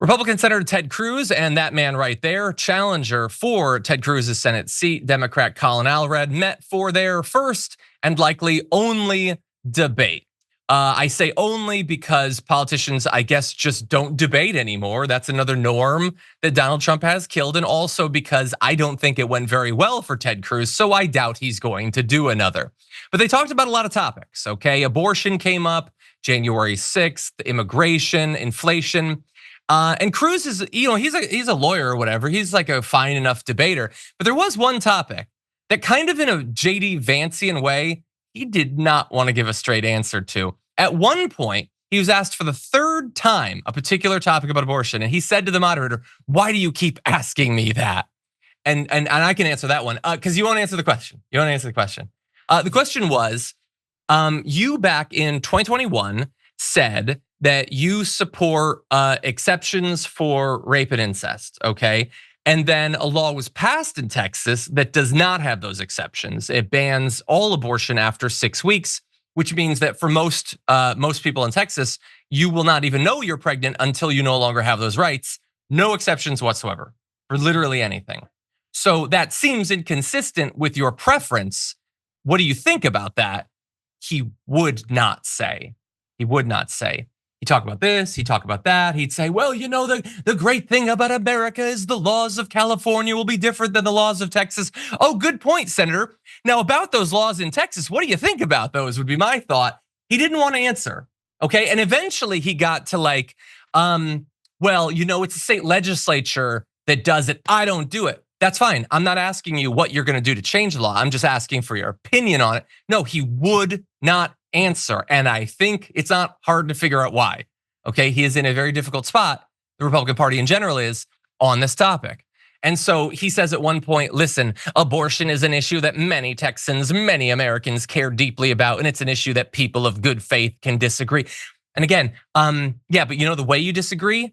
Republican Senator Ted Cruz and that man right there, challenger for Ted Cruz's Senate seat, Democrat Colin Allred, met for their first and likely only debate. I say only because politicians, I guess, just don't debate anymore. That's another norm that Donald Trump has killed. And also because I don't think it went very well for Ted Cruz, so I doubt he's going to do another. But they talked about a lot of topics, okay? Abortion came up, January 6th, immigration, inflation. And Cruz is, he's a lawyer or whatever. He's like a fine enough debater. But there was one topic that kind of in a JD Vancian way, he did not want to give a straight answer to. At one point, he was asked for the third time a particular topic about abortion. And he said to the moderator, "Why do you keep asking me that?" And I can answer that one because you won't answer the question. You won't answer the question. The question was, you back in 2021 said that you support exceptions for rape and incest, okay? And then a law was passed in Texas that does not have those exceptions. It bans all abortion after 6 weeks, which means that for most people in Texas, you will not even know you're pregnant until you no longer have those rights. No exceptions whatsoever for literally anything. So that seems inconsistent with your preference. What do you think about that? He would not say. He would not say. He'd talk about this, he'd talk about that. He'd say, well, the great thing about America is the laws of California will be different than the laws of Texas. Oh, good point, Senator. Now about those laws in Texas, what do you think about those would be my thought. He didn't want to answer, okay? And eventually he got to like, well, it's the state legislature that does it. I don't do it. That's fine. I'm not asking you what you're gonna do to change the law. I'm just asking for your opinion on it. No, he would not answer. And I think it's not hard to figure out why. Okay, he is in a very difficult spot. The Republican Party in general is on this topic. And so he says at one point, listen, abortion is an issue that many Texans, many Americans care deeply about. And it's an issue that people of good faith can disagree. And again, yeah, but the way you disagree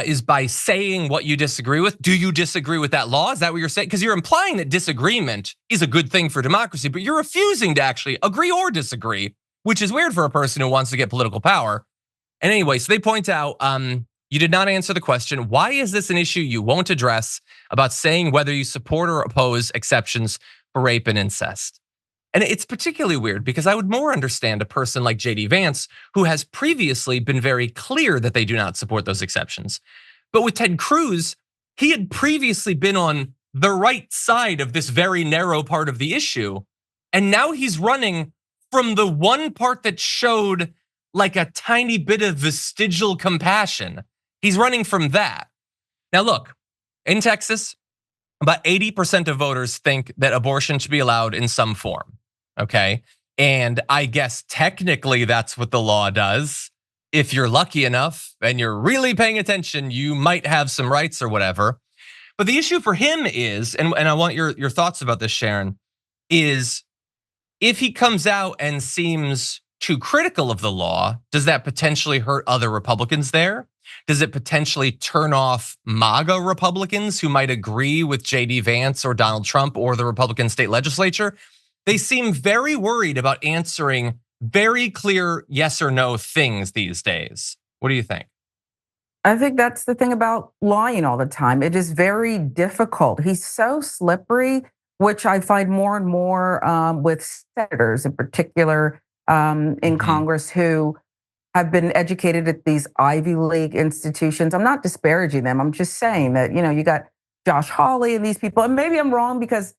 is by saying what you disagree with. Do you disagree with that law? Is that what you're saying? Because you're implying that disagreement is a good thing for democracy, but you're refusing to actually agree or disagree, which is weird for a person who wants to get political power. And anyway, so they point out, you did not answer the question. Why is this an issue you won't address about saying whether you support or oppose exceptions for rape and incest? And it's particularly weird because I would more understand a person like JD Vance, who has previously been very clear that they do not support those exceptions. But with Ted Cruz, he had previously been on the right side of this very narrow part of the issue. And now he's running from the one part that showed like a tiny bit of vestigial compassion. He's running from that. Now look, in Texas, about 80% of voters think that abortion should be allowed in some form, okay? And I guess technically that's what the law does. If you're lucky enough and you're really paying attention, you might have some rights or whatever. But the issue for him is, and I want your thoughts about this, Sharon, is if he comes out and seems too critical of the law, does that potentially hurt other Republicans there? Does it potentially turn off MAGA Republicans who might agree with JD Vance or Donald Trump or the Republican state legislature? They seem very worried about answering very clear yes or no things these days. What do you think? I think that's the thing about lying all the time. It is very difficult. He's so slippery, which I find more and more with senators in particular in Congress who have been educated at these Ivy League institutions. I'm not disparaging them. I'm just saying that, you got Josh Hawley and these people, and maybe I'm wrong because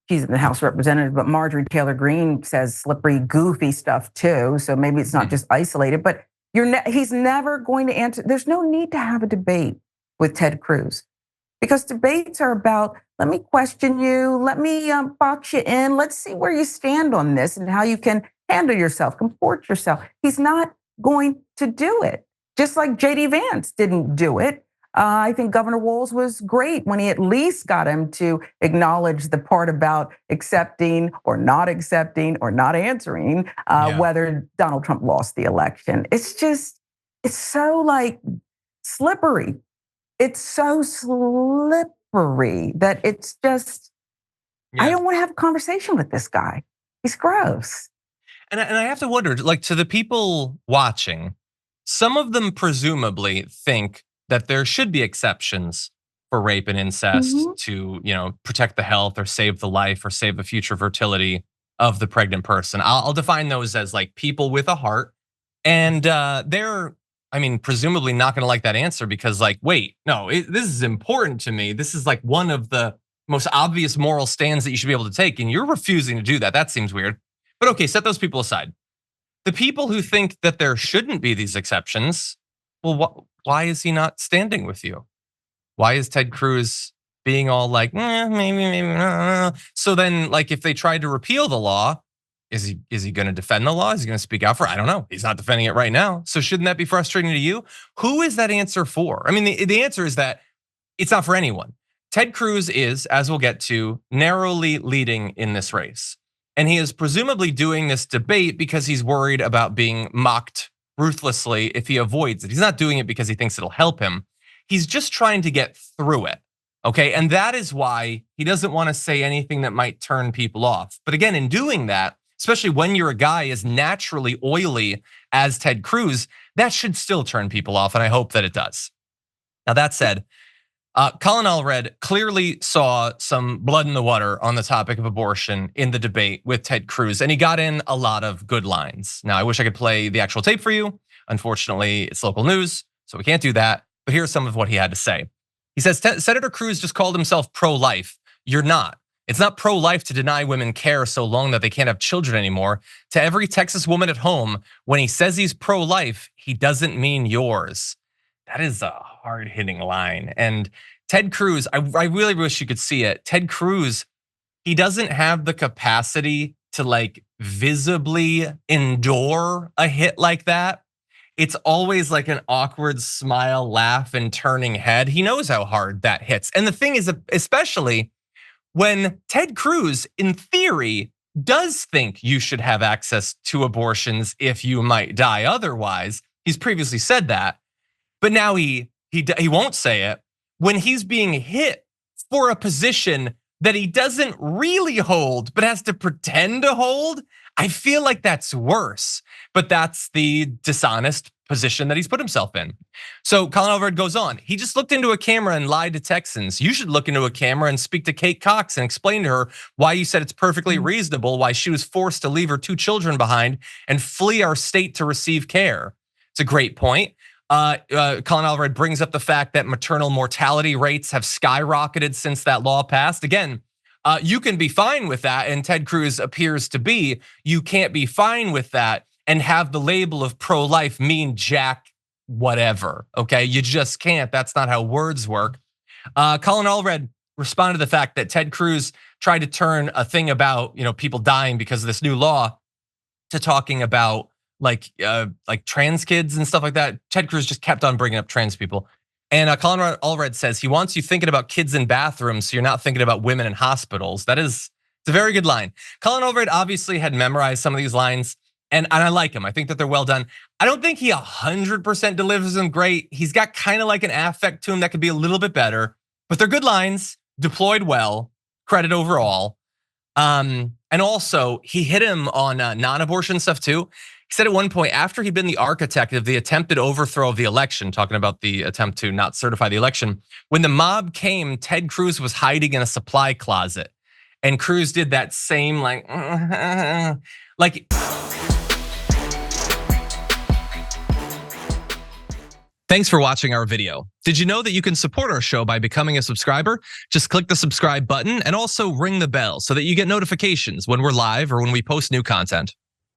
she's in the House of Representatives, but Marjorie Taylor Greene says slippery, goofy stuff too. So maybe it's not just isolated, but he's never going to answer. There's no need to have a debate with Ted Cruz because debates are about, let me question you, let me box you in, let's see where you stand on this and how you can handle yourself, comport yourself. He's not going to do it. Just like JD Vance didn't do it. I think Governor Walz was great when he at least got him to acknowledge the part about accepting or not answering whether Donald Trump lost the election. It's so like slippery. It's so slippery that it's just, I don't want to have a conversation with this guy. He's gross. And I have to wonder, like, to the people watching, some of them presumably think that there should be exceptions for rape and incest Mhm. to, protect the health or save the life or save the future fertility of the pregnant person. I'll define those as like people with a heart. And they're, presumably not going to like that answer because, like, wait, no, this is important to me. This is like one of the most obvious moral stands that you should be able to take. And you're refusing to do that. That seems weird. But okay, set those people aside. The people who think that there shouldn't be these exceptions, well, why is he not standing with you? Why is Ted Cruz being all like, maybe not? So then, like, if they tried to repeal the law, is he going to defend the law? Is he going to speak out for it? I don't know. He's not defending it right now. So shouldn't that be frustrating to you? Who is that answer for? The answer is that it's not for anyone. Ted Cruz is, as we'll get to, narrowly leading in this race. And he is presumably doing this debate because he's worried about being mocked ruthlessly if he avoids it. He's not doing it because he thinks it'll help him. He's just trying to get through it. Okay. And that is why he doesn't want to say anything that might turn people off. But again, in doing that, especially when you're a guy as naturally oily as Ted Cruz, that should still turn people off. And I hope that it does. Now, that said, Colin Allred clearly saw some blood in the water on the topic of abortion in the debate with Ted Cruz, and he got in a lot of good lines. Now, I wish I could play the actual tape for you. Unfortunately, it's local news, so we can't do that. But here's some of what he had to say. He says, Senator Cruz just called himself pro-life. You're not. It's not pro-life to deny women care so long that they can't have children anymore. To every Texas woman at home, when he says he's pro-life, he doesn't mean yours. That is a hard-hitting line. And Ted Cruz, I really wish you could see it. Ted Cruz, he doesn't have the capacity to like visibly endure a hit like that. It's always like an awkward smile, laugh, and turning head. He knows how hard that hits. And the thing is, especially when Ted Cruz, in theory, does think you should have access to abortions if you might die otherwise. He's previously said that. But now he won't say it when he's being hit for a position that he doesn't really hold, but has to pretend to hold. I feel like that's worse, but that's the dishonest position that he's put himself in. So Colin Allred goes on. He just looked into a camera and lied to Texans. You should look into a camera and speak to Kate Cox and explain to her why you said it's perfectly reasonable, why she was forced to leave her 2 children behind and flee our state to receive care. It's a great point. Colin Allred brings up the fact that maternal mortality rates have skyrocketed since that law passed. Again, you can be fine with that, and Ted Cruz appears to be. You can't be fine with that and have the label of pro-life mean jack whatever, okay? You just can't. That's not how words work. Colin Allred responded to the fact that Ted Cruz tried to turn a thing about people dying because of this new law to talking about like trans kids and stuff like that. Ted Cruz just kept on bringing up trans people. And Colin Allred says he wants you thinking about kids in bathrooms so you're not thinking about women in hospitals. It's a very good line. Colin Allred obviously had memorized some of these lines, and I like him. I think that they're well done. I don't think he 100% delivers them great. He's got kind of like an affect to him that could be a little bit better, but they're good lines, deployed well, credit overall. And also, he hit him on non-abortion stuff too. He said at one point, after he'd been the architect of the attempted overthrow of the election, talking about the attempt to not certify the election, when the mob came, Ted Cruz was hiding in a supply closet. And Cruz did that same like. Thanks for watching our video. Did you know that you can support our show by becoming a subscriber? Just click the subscribe button and also ring the bell so that you get notifications when we're live or when we post new content.